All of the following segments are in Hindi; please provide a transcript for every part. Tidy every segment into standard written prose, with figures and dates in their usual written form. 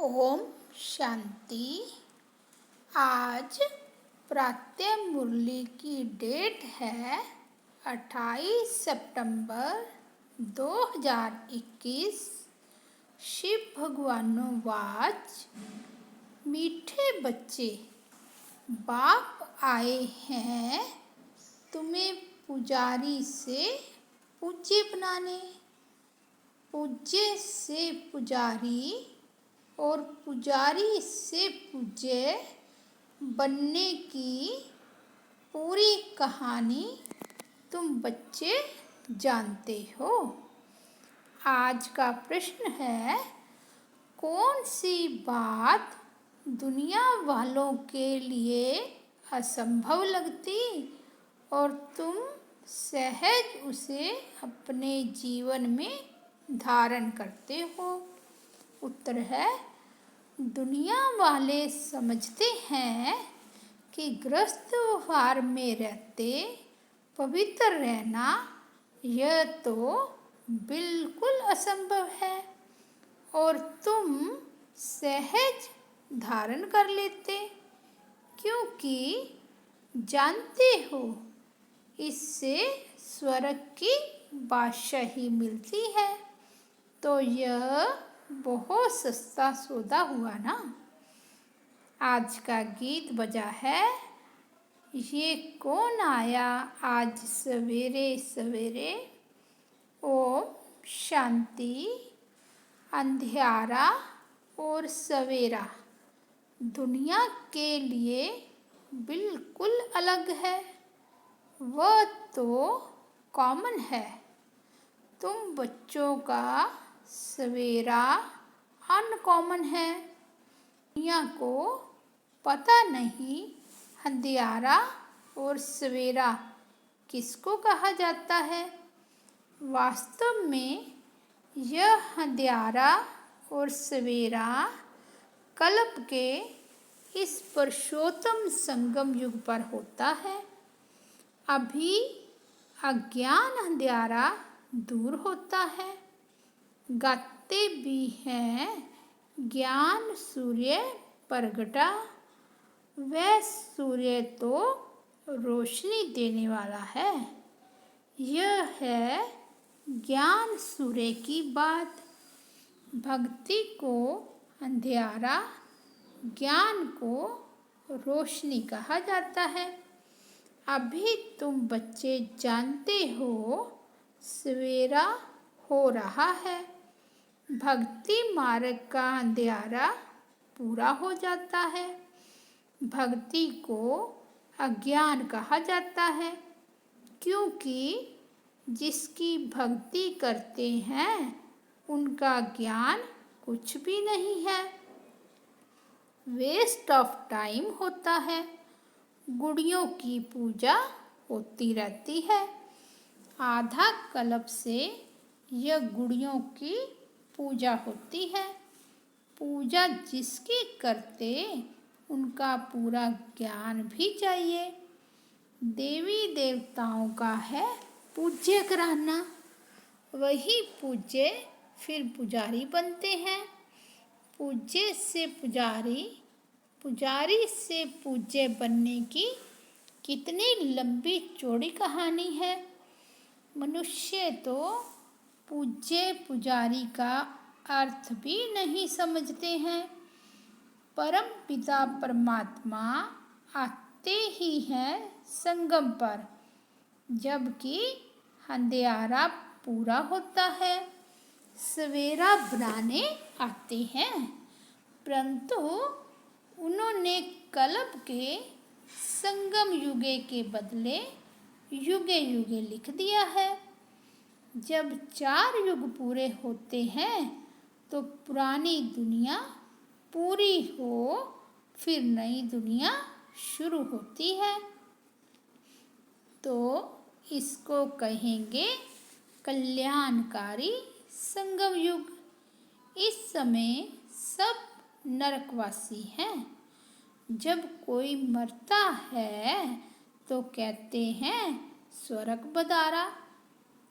ओम शांति। आज प्रातः मुरली की डेट है 28 सितंबर 2021। शिव भगवानो वाच, मीठे बच्चे, बाप आए हैं तुम्हें पुजारी से पूज्य बनाने। पूज्य से पुजारी और पुजारी से पूज्य बनने की पूरी कहानी तुम बच्चे जानते हो। आज का प्रश्न है, कौन सी बात दुनिया वालों के लिए असंभव लगती और तुम सहज उसे अपने जीवन में धारण करते हो? उत्तर है, दुनिया वाले समझते हैं कि गृहस्थ व्यवहार में रहते पवित्र रहना यह तो बिल्कुल असंभव है और तुम सहज धारण कर लेते, क्योंकि जानते हो इससे स्वर्ग की बादशाही मिलती है। तो यह बहुत सस्ता सौदा हुआ ना। आज का गीत बजा है, ये कौन आया आज सवेरे सवेरे। ओम शांति। अंधियारा और सवेरा दुनिया के लिए बिल्कुल अलग है, वह तो कॉमन है। तुम बच्चों का सवेरा अनकॉमन है। दुनिया को पता नहीं अंधियारा और सवेरा किसको कहा जाता है। वास्तव में यह अंधियारा और सवेरा कल्प के इस पुरुषोत्तम संगम युग पर होता है। अभी अज्ञान अंधियारा दूर होता है। गाते भी हैं, ज्ञान सूर्य प्रगटा, वह सूर्य तो रोशनी देने वाला है। यह है ज्ञान सूर्य की बात। भक्ति को अंधियारा, ज्ञान को रोशनी कहा जाता है। अभी तुम बच्चे जानते हो सवेरा हो रहा है, भक्ति मार्ग का अंधियारा पूरा हो जाता है। भक्ति को अज्ञान कहा जाता है, क्योंकि जिसकी भक्ति करते हैं उनका ज्ञान कुछ भी नहीं है, वेस्ट ऑफ टाइम होता है। गुड़ियों की पूजा होती रहती है। आधा कल्प से यह गुड़ियों की पूजा होती है। पूजा जिसकी करते उनका पूरा ज्ञान भी चाहिए। देवी देवताओं का है पूज्य कराना, वही पूज्य फिर पुजारी बनते हैं। पूज्य से पुजारी, पुजारी से पूज्य बनने की कितनी लंबी चौड़ी कहानी है। मनुष्य तो पूज्य पुजारी का अर्थ भी नहीं समझते हैं। परम पिता परमात्मा आते ही हैं संगम पर, जबकि अंधियारा पूरा होता है। सवेरा बनाने आते हैं, परंतु उन्होंने कल्प के संगम युगे के बदले युगे युगे लिख दिया है। जब 4 युग पूरे होते हैं तो पुरानी दुनिया पूरी हो, फिर नई दुनिया शुरू होती है। तो इसको कहेंगे कल्याणकारी संगम युग। इस समय सब नरकवासी हैं। जब कोई मरता है तो कहते हैं स्वर्ग पधारा,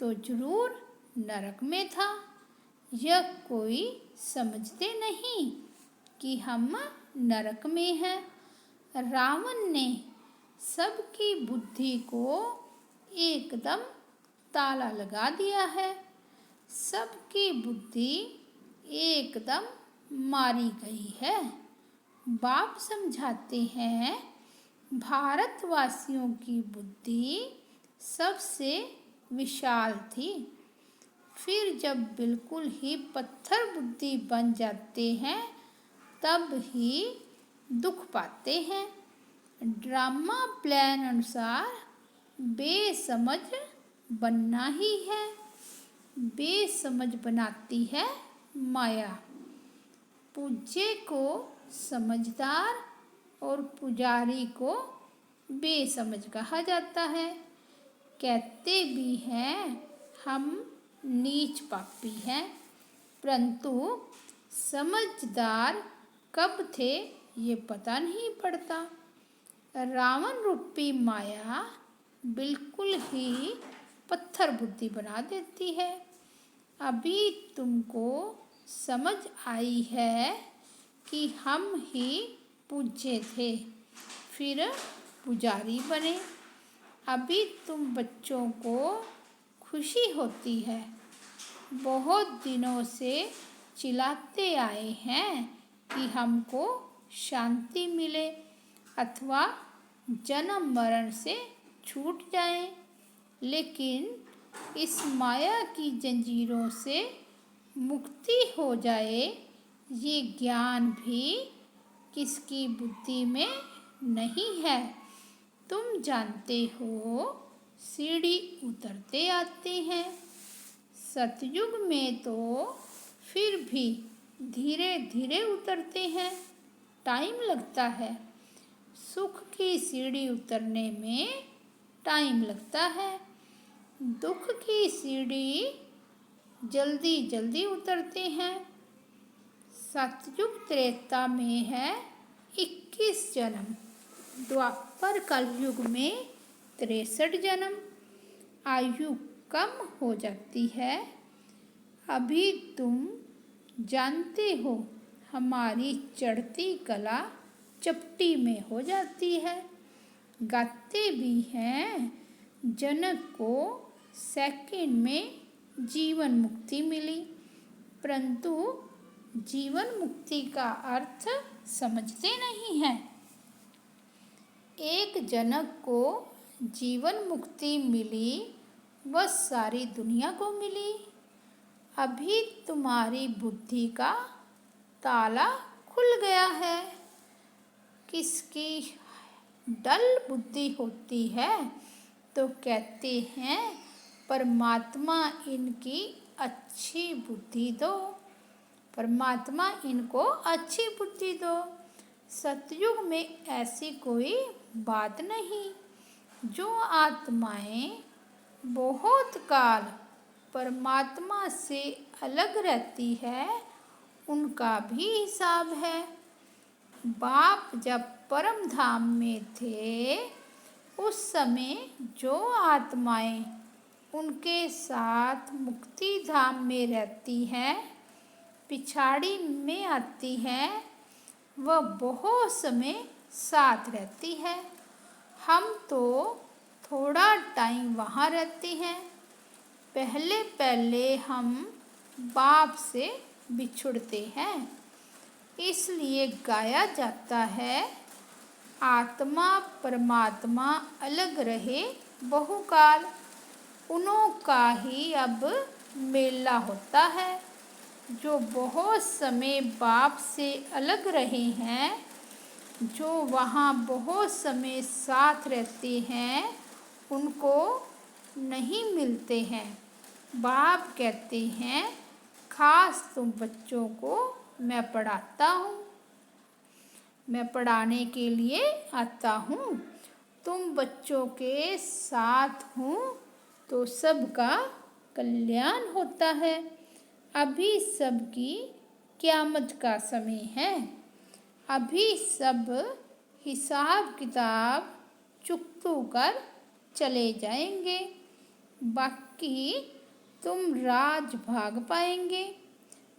तो जरूर नरक में था। यह कोई समझते नहीं। कि हम नरक में हैं। रावण ने सबकी बुद्धि को एकदम ताला लगा दिया है। सबकी बुद्धि एकदम मारी गई है। बाप समझाते हैं, भारतवासियों की बुद्धि सबसे विशाल थी। फिर जब बिल्कुल ही पत्थर बुद्धि बन जाते हैं तब ही दुख पाते हैं। ड्रामा प्लान अनुसार बेसमझ बनना ही है। बेसमझ बनाती है माया। पूज्य को समझदार और पुजारी को बेसमझ कहा जाता है। कहते भी हैं हम नीच पापी हैं, परंतु समझदार कब थे ये पता नहीं पड़ता। रावण रूपी माया बिल्कुल ही पत्थर बुद्धि बना देती है। अभी तुमको समझ आई है कि हम ही पूज्य थे, फिर पुजारी बने। अभी तुम बच्चों को खुशी होती है। बहुत दिनों से चिल्लाते आए हैं कि हमको शांति मिले अथवा जन्म मरण से छूट जाएं, लेकिन इस माया की जंजीरों से मुक्ति हो जाए ये ज्ञान भी किसकी बुद्धि में नहीं है। तुम जानते हो सीढ़ी उतरते आते हैं। सतयुग में तो फिर भी धीरे धीरे उतरते हैं, टाइम लगता है। सुख की सीढ़ी उतरने में टाइम लगता है। दुख की सीढ़ी जल्दी जल्दी उतरते हैं। सतयुग त्रेता में है 21 जन्म, द्वापर कलयुग में 63 जन्म। आयु कम हो जाती है। अभी तुम जानते हो हमारी चढ़ती कला चपटी में हो जाती है। गाते भी हैं जनक को सेकंड में जीवन मुक्ति मिली, परंतु जीवन मुक्ति का अर्थ समझते नहीं हैं। एक जनक को जीवन मुक्ति मिली, वह सारी दुनिया को मिली। अभी तुम्हारी बुद्धि का ताला खुल गया है। किसकी डल बुद्धि होती है तो कहते हैं परमात्मा इनकी अच्छी बुद्धि दो, परमात्मा इनको अच्छी बुद्धि दो। सतयुग में ऐसी कोई बात नहीं। जो आत्माएं बहुत काल परमात्मा से अलग रहती है उनका भी हिसाब है। बाप जब परम धाम में थे उस समय जो आत्माएं उनके साथ मुक्ति धाम में रहती हैं, पिछाड़ी में आती हैं, वह बहुत समय साथ रहती है। हम तो थोड़ा टाइम वहाँ रहते हैं। पहले पहले हम बाप से बिछुड़ते हैं। इसलिए गाया जाता है आत्मा परमात्मा अलग रहे बहुकाल। उन्हों का ही अब मेला होता है। जो बहुत समय बाप से अलग रहे हैं, जो वहाँ बहुत समय साथ रहते हैं, उनको नहीं मिलते हैं। बाप कहते हैं खास तुम बच्चों को मैं पढ़ाता हूँ, मैं पढ़ाने के लिए आता हूँ। तुम बच्चों के साथ हूँ तो सबका कल्याण होता है। अभी सबकी क़यामत का समय है। अभी सब हिसाब किताब चुकतू कर चले जाएंगे। बाकी तुम राज भाग पाएंगे।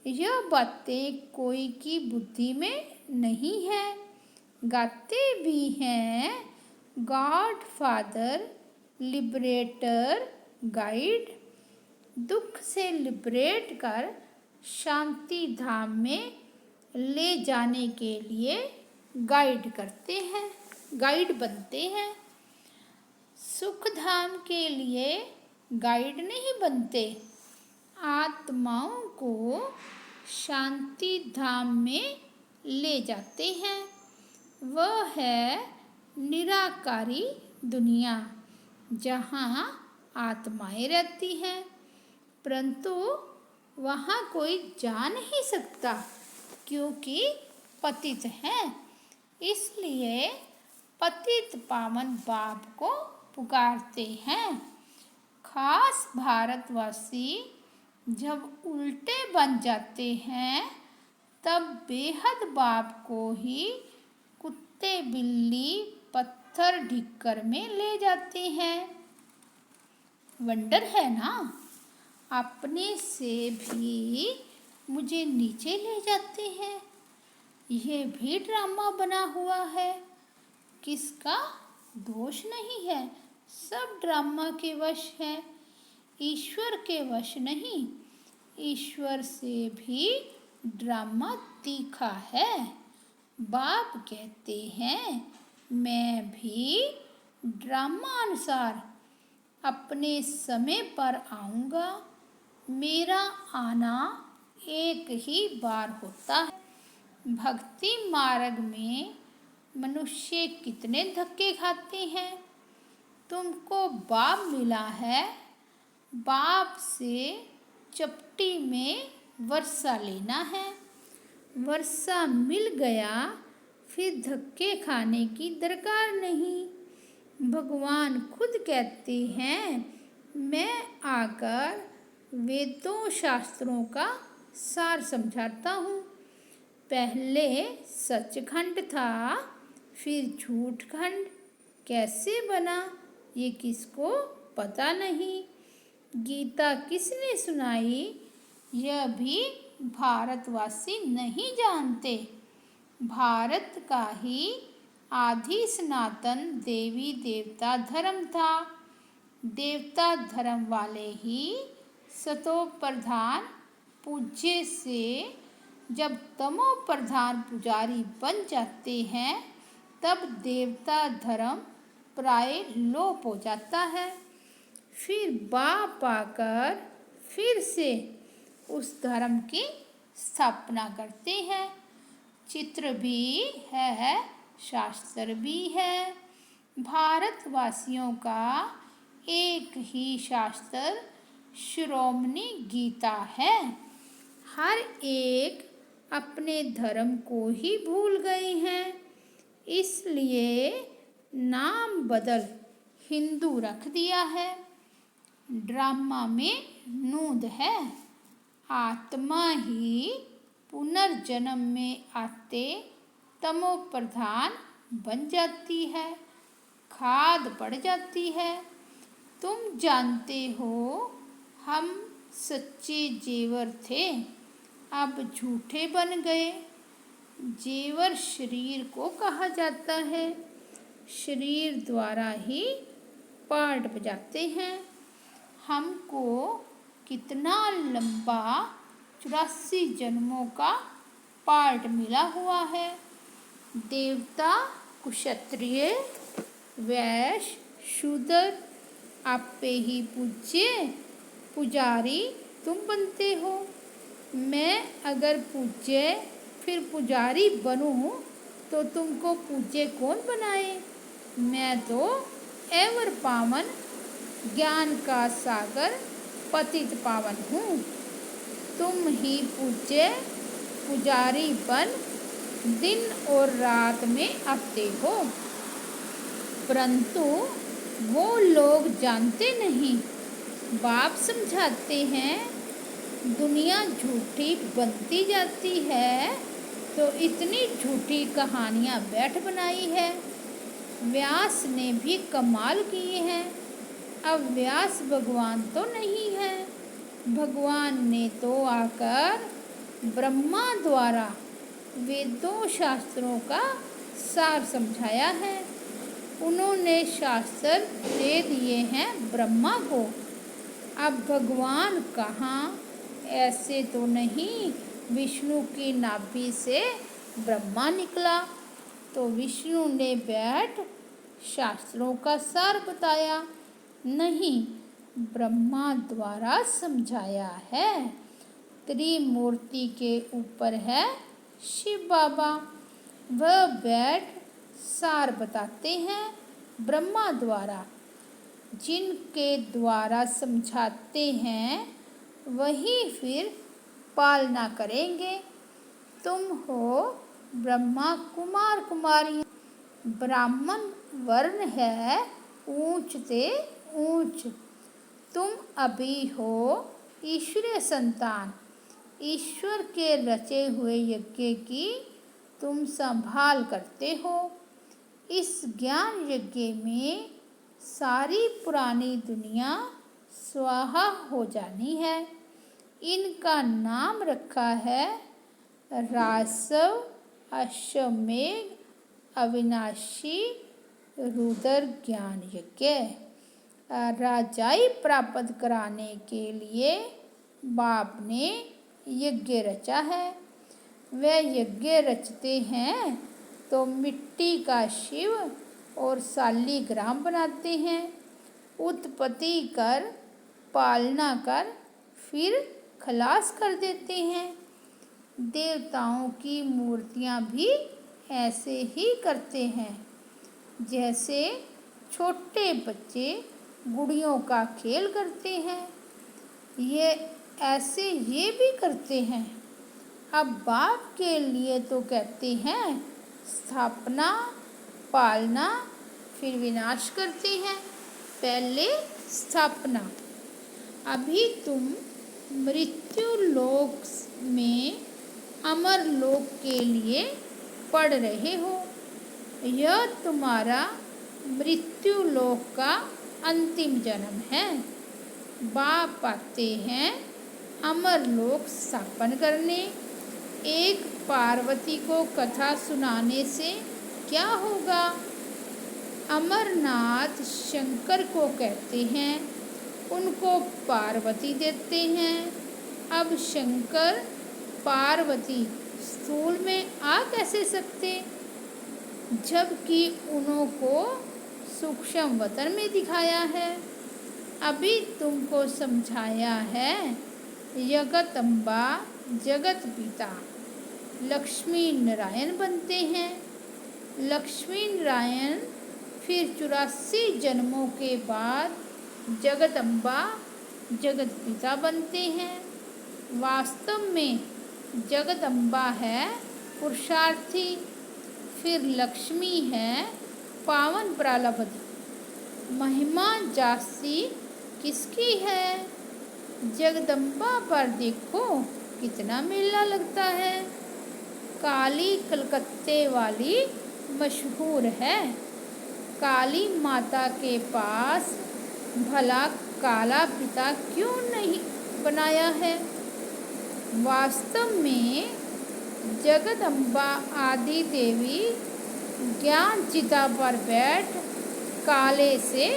यह बातें कोई की बुद्धि में नहीं है। गाते भी हैं गॉड फादर लिबरेटर गाइड, दुख से लिबरेट कर शांति धाम में ले जाने के लिए गाइड करते हैं, गाइड बनते हैं। सुख धाम के लिए गाइड नहीं बनते, आत्माओं को शांति धाम में ले जाते हैं। वह है निराकारी दुनिया जहाँ आत्माएं रहती हैं, परंतु वहाँ कोई जा नहीं सकता क्योंकि पतित हैं। इसलिए पतित पावन बाप को पुकारते हैं। खास भारतवासी जब उल्टे बन जाते हैं तब बेहद बाप को ही कुत्ते बिल्ली पत्थर ढिक्कर में ले जाते हैं। वंडर है ना, अपने से भी मुझे नीचे ले जाते हैं। यह भी ड्रामा बना हुआ है, किसका दोष नहीं है, सब ड्रामा के वश है, ईश्वर के वश नहीं। ईश्वर से भी ड्रामा तीखा है। बाप कहते हैं मैं भी ड्रामा अनुसार अपने समय पर आऊँगा। मेरा आना एक ही बार होता है। भक्ति मार्ग में मनुष्य कितने धक्के खाते हैं। तुमको बाप मिला है, बाप से चपटी में वर्षा लेना है। वर्षा मिल गया फिर धक्के खाने की दरकार नहीं। भगवान खुद कहते हैं मैं आकर वेदों शास्त्रों का सार समझाता हूँ। पहले सचखंड था, फिर झूठखंड कैसे बना ये किसको पता नहीं। गीता किसने सुनाई यह भी भारतवासी नहीं जानते। भारत का ही आदि सनातन देवी देवता धर्म था। देवता धर्म वाले ही सतो प्रधान पूज्य से जब तमो प्रधान पुजारी बन जाते हैं तब देवता धर्म प्राय लोप हो जाता है। फिर बाप आकर फिर से उस धर्म की स्थापना करते हैं। चित्र भी है, शास्त्र भी है। भारतवासियों का एक ही शास्त्र शिरोमणि गीता है। हर एक अपने धर्म को ही भूल गए हैं, इसलिए नाम बदल हिंदू रख दिया है। ड्रामा में नूद है। आत्मा ही पुनर्जन्म में आते तमो प्रधान बन जाती है, खाद पड़ जाती है। तुम जानते हो हम सच्चे जेवर थे, अब झूठे बन गए। जेवर शरीर को कहा जाता है, शरीर द्वारा ही पार्ट बजाते हैं। हमको कितना लंबा 84 जन्मों का पार्ट मिला हुआ है। देवता क्षत्रिय वैश्य शूद्र आपे ही पूज्य पुजारी तुम बनते हो। मैं अगर पूज्य फिर पुजारी बनूं तो तुमको पूज्य कौन बनाए। मैं तो एवर पावन ज्ञान का सागर पतित पावन हूँ। तुम ही पूज्य पुजारी बन दिन और रात में आते हो, परंतु वो लोग जानते नहीं। बाप समझाते हैं दुनिया झूठी बनती जाती है तो इतनी झूठी कहानियाँ बैठ बनाई है। व्यास ने भी कमाल किए हैं। अब व्यास भगवान तो नहीं है, भगवान ने तो आकर ब्रह्मा द्वारा वेदों शास्त्रों का सार समझाया है। उन्होंने शास्त्र दे दिए हैं ब्रह्मा को। अब भगवान कहाँ? ऐसे तो नहीं विष्णु की नाभि से ब्रह्मा निकला। तो विष्णु ने बैठ शास्त्रों का सार बताया? नहीं, ब्रह्मा द्वारा समझाया है। त्रिमूर्ति के ऊपर है शिव बाबा, वह बैठ सार बताते हैं ब्रह्मा द्वारा। जिनके द्वारा समझाते हैं वही फिर पालना करेंगे। तुम हो ब्रह्मा कुमार कुमारी, ब्राह्मण वर्ण है ऊंच से ऊंच। तुम अभी हो ईश्वरीय संतान। ईश्वर के रचे हुए यज्ञ की तुम संभाल करते हो। इस ज्ञान यज्ञ में सारी पुरानी दुनिया स्वाहा हो जानी है। इनका नाम रखा है राजस्व, अश्वमेघ, अविनाशी, रुद्र ज्ञान यज्ञ। राजाई प्राप्त कराने के लिए बाप ने यज्ञ रचा है। वे यज्ञ रचते हैं तो मिट्टी का शिव और शालिग्राम बनाते हैं। उत्पत्ति कर, पालना कर, फिर खलास कर देते हैं। देवताओं की मूर्तियाँ भी ऐसे ही करते हैं। जैसे छोटे बच्चे गुड़ियों का खेल करते हैं, ये भी करते हैं। अब बाप के लिए तो कहते हैं स्थापना, पालना, फिर विनाश करते हैं। पहले स्थापना। अभी तुम मृत्यु लोक में अमर लोक के लिए पढ़ रहे हो। यह तुम्हारा मृत्यु लोक का अंतिम जन्म है। बाप आते हैं अमर लोक स्थापन करने। एक पार्वती को कथा सुनाने से क्या होगा? अमरनाथ शंकर को कहते हैं, उनको पार्वती देते हैं। अब शंकर पार्वती स्थूल में आ कैसे सकते, जबकि उनको सूक्ष्म वतन में दिखाया है। अभी तुमको समझाया है जगदम्बा जगत पिता लक्ष्मी नारायण बनते हैं। लक्ष्मी नारायण फिर 84 जन्मों के बाद जगदम्बा जगत पिता बनते हैं। वास्तव में जगदम्बा है पुरुषार्थी, फिर लक्ष्मी है पावन प्रारब्ध। महिमा जास्ती किसकी है? जगदम्बा पर देखो कितना मेला लगता है। काली कलकत्ते वाली मशहूर है। काली माता के पास भला काला पिता क्यों नहीं बनाया है? वास्तव में जगदम्बा आदि देवी ज्ञान चिता पर बैठ काले से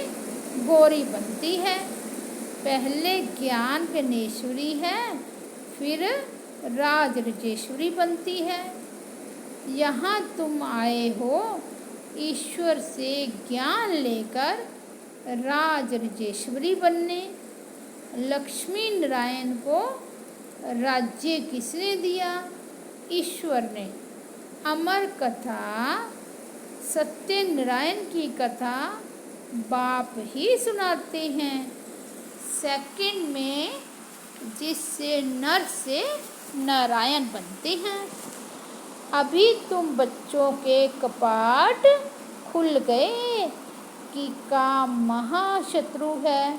गोरी बनती है। पहले ज्ञान गणेश्वरी है, फिर राजराजेश्वरी बनती है। यहाँ तुम आए हो ईश्वर से ज्ञान लेकर राजराजेश्वरी बनने। लक्ष्मी नारायण को राज्य किसने दिया? ईश्वर ने। अमर कथा सत्यनारायण की कथा बाप ही सुनाते हैं। सेकंड में जिससे नर से नारायण बनते हैं। अभी तुम बच्चों के कपाट खुल गए कि काम महाशत्रु है।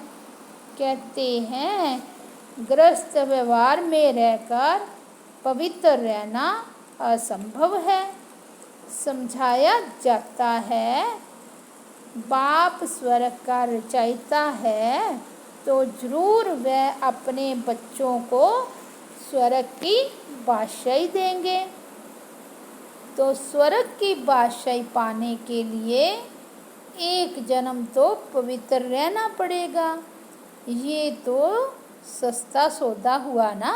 कहते हैं गृहस्थ व्यवहार में रहकर पवित्र रहना असंभव है। समझाया जाता है बाप स्वर्ग का रचयिता है तो जरूर वह अपने बच्चों को स्वर्ग की बादशाही देंगे। तो स्वर्ग की बादशाही पाने के लिए एक जन्म तो पवित्र रहना पड़ेगा। ये तो सस्ता सौदा हुआ ना।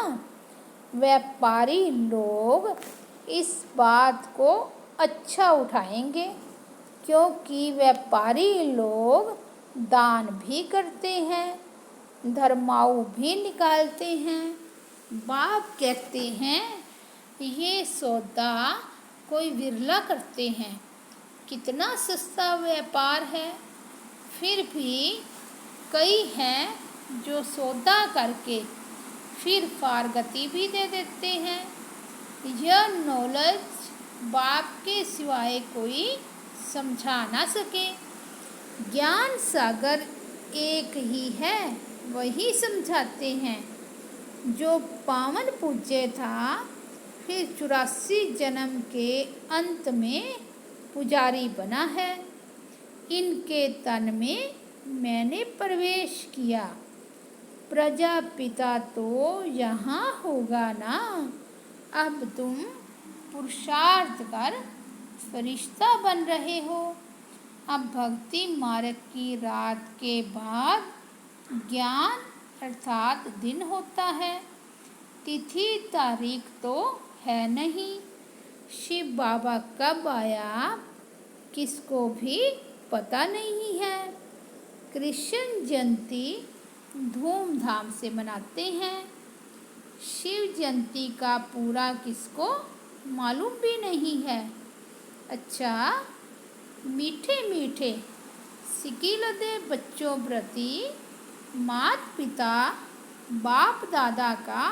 व्यापारी लोग इस बात को अच्छा उठाएंगे, क्योंकि व्यापारी लोग दान भी करते हैं, धर्माऊ भी निकालते हैं। बाप कहते हैं ये सौदा कोई विरला करते हैं, कितना सस्ता व्यापार है। फिर भी कई हैं जो सौदा करके फिर फारगती भी दे देते हैं। यह नॉलेज बाप के सिवाय कोई समझा ना सके। ज्ञान सागर एक ही है, वही समझाते हैं। जो पावन पूज्य था, फिर 84 जन्म के अंत में पुजारी बना है। इनके तन में मैंने प्रवेश किया। प्रजापिता तो यहाँ होगा ना। अब तुम पुरुषार्थ कर फरिश्ता बन रहे हो। अब भक्ति मार्ग की रात के बाद ज्ञान अर्थात दिन होता है। तिथि तारीख तो है नहीं। शिव बाबा कब आया किसको भी पता नहीं है। कृष्ण जयंती धूमधाम से मनाते हैं। शिव जयंती का पूरा किसको मालूम भी नहीं है। अच्छा, मीठे मीठे सिकिलदे बच्चों प्रति माता पिता बाप दादा का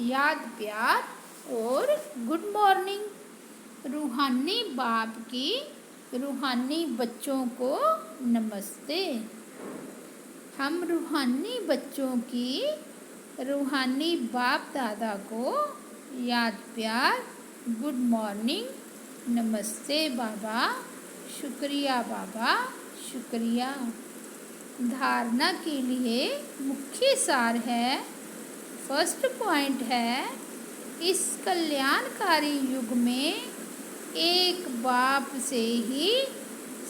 याद प्यार और गुड मॉर्निंग। रूहानी बाप की रूहानी बच्चों को नमस्ते। हम रूहानी बच्चों की रूहानी बाप दादा को याद प्यार गुड मॉर्निंग, नमस्ते बाबा, शुक्रिया बाबा, शुक्रिया। धारणा के लिए मुख्य सार है, फर्स्ट पॉइंट है, इस कल्याणकारी युग में एक बाप से ही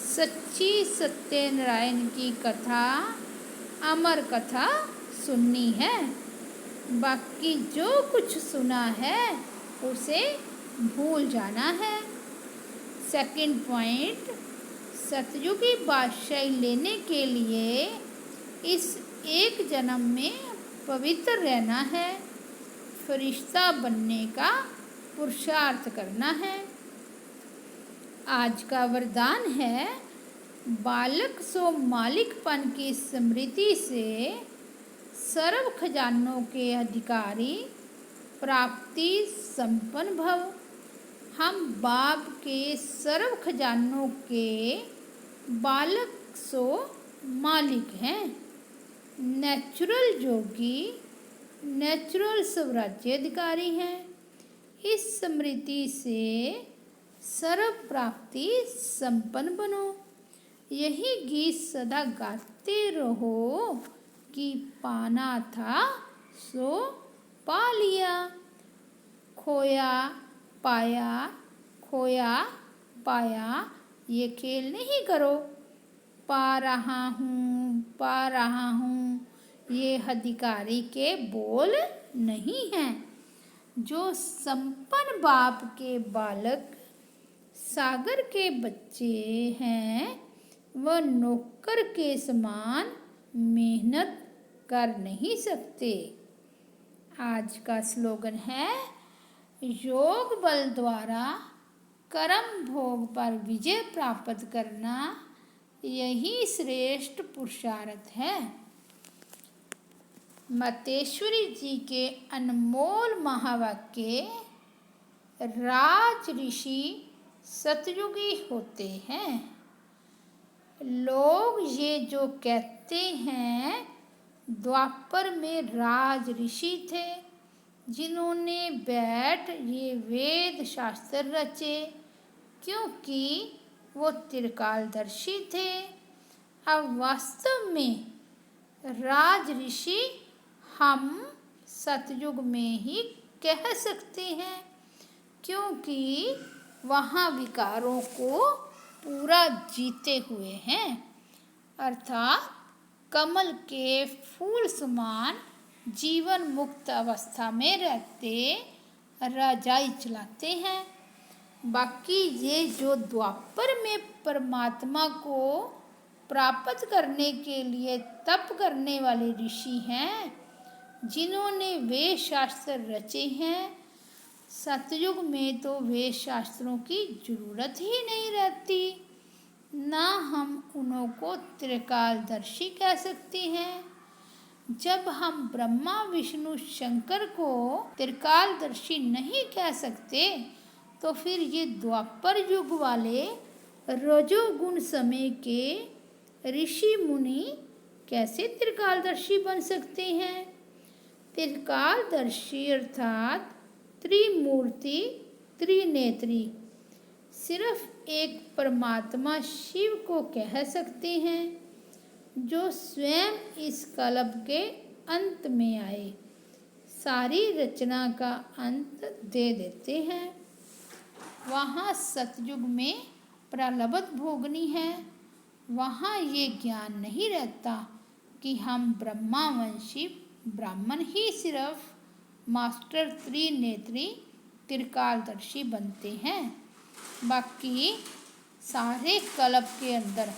सच्ची सत्यनारायण की कथा, अमर कथा सुननी है। बाकी जो कुछ सुना है उसे भूल जाना है। सेकंड पॉइंट, सतयुगी बादशाही लेने के लिए इस एक जन्म में पवित्र रहना है, फरिश्ता बनने का पुरुषार्थ करना है। आज का वरदान है, बालक सो मालिकपन की स्मृति से सर्व खजानों के अधिकारी प्राप्ति संपन्न भव। हम बाप के सर्व खजानों के बालक सो मालिक हैं। नेचुरल जोगी नेचुरल स्वराज्य अधिकारी हैं। इस स्मृति से सर्व प्राप्ति संपन्न बनो। यही गीत सदा गाते रहो कि पाना था सो पा लिया, खोया पाया, खोया पाया ये खेल नहीं करो। पा रहा हूँ ये अधिकारी के बोल नहीं हैं। जो संपन्न बाप के बालक सागर के बच्चे हैं, वह नौकर के समान मेहनत कर नहीं सकते। आज का स्लोगन है, योग बल द्वारा कर्म भोग पर विजय प्राप्त करना यही श्रेष्ठ पुरुषार्थ है। मतेश्वरी जी के अनमोल महावाक्य, राज ऋषि सतयुगी होते हैं। लोग ये जो कहते हैं, द्वापर में राज ऋषि थे जिन्होंने बैठ ये वेद शास्त्र रचे, क्योंकि वो त्रिकालदर्शी थे। अब वास्तव में राज ऋषि हम सतयुग में ही कह सकते हैं, क्योंकि वहाँ विकारों को पूरा जीते हुए हैं, अर्थात कमल के फूल समान जीवन मुक्त अवस्था में रहते रजाई चलाते हैं। बाकी ये जो द्वापर में परमात्मा को प्राप्त करने के लिए तप करने वाले ऋषि हैं, जिन्होंने वेद शास्त्र रचे हैं, सतयुग में तो वेद शास्त्रों की जरूरत ही नहीं रहती। ना हम उनको त्रिकालदर्शी कह सकते हैं। जब हम ब्रह्मा विष्णु शंकर को त्रिकालदर्शी नहीं कह सकते, तो फिर ये द्वापर युग वाले रजोगुण समय के ऋषि मुनि कैसे त्रिकालदर्शी बन सकते हैं। त्रिकालदर्शी अर्थात त्रिमूर्ति त्रिनेत्री सिर्फ एक परमात्मा शिव को कह सकते हैं, जो स्वयं इस कल्प के अंत में आए, सारी रचना का अंत दे देते हैं। वहाँ सतयुग में प्रलब्ध भोगनी है, वहाँ ये ज्ञान नहीं रहता कि हम ब्रह्मावंशी ब्राह्मण ही सिर्फ मास्टर त्रिनेत्री त्रिकालदर्शी बनते हैं। बाकी सारे कल्प के अंदर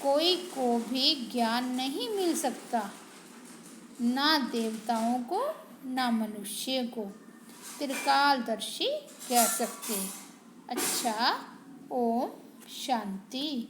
कोई को भी ज्ञान नहीं मिल सकता, ना देवताओं को ना मनुष्य को त्रिकालदर्शी कह सकते। अच्छा, ओम शांति।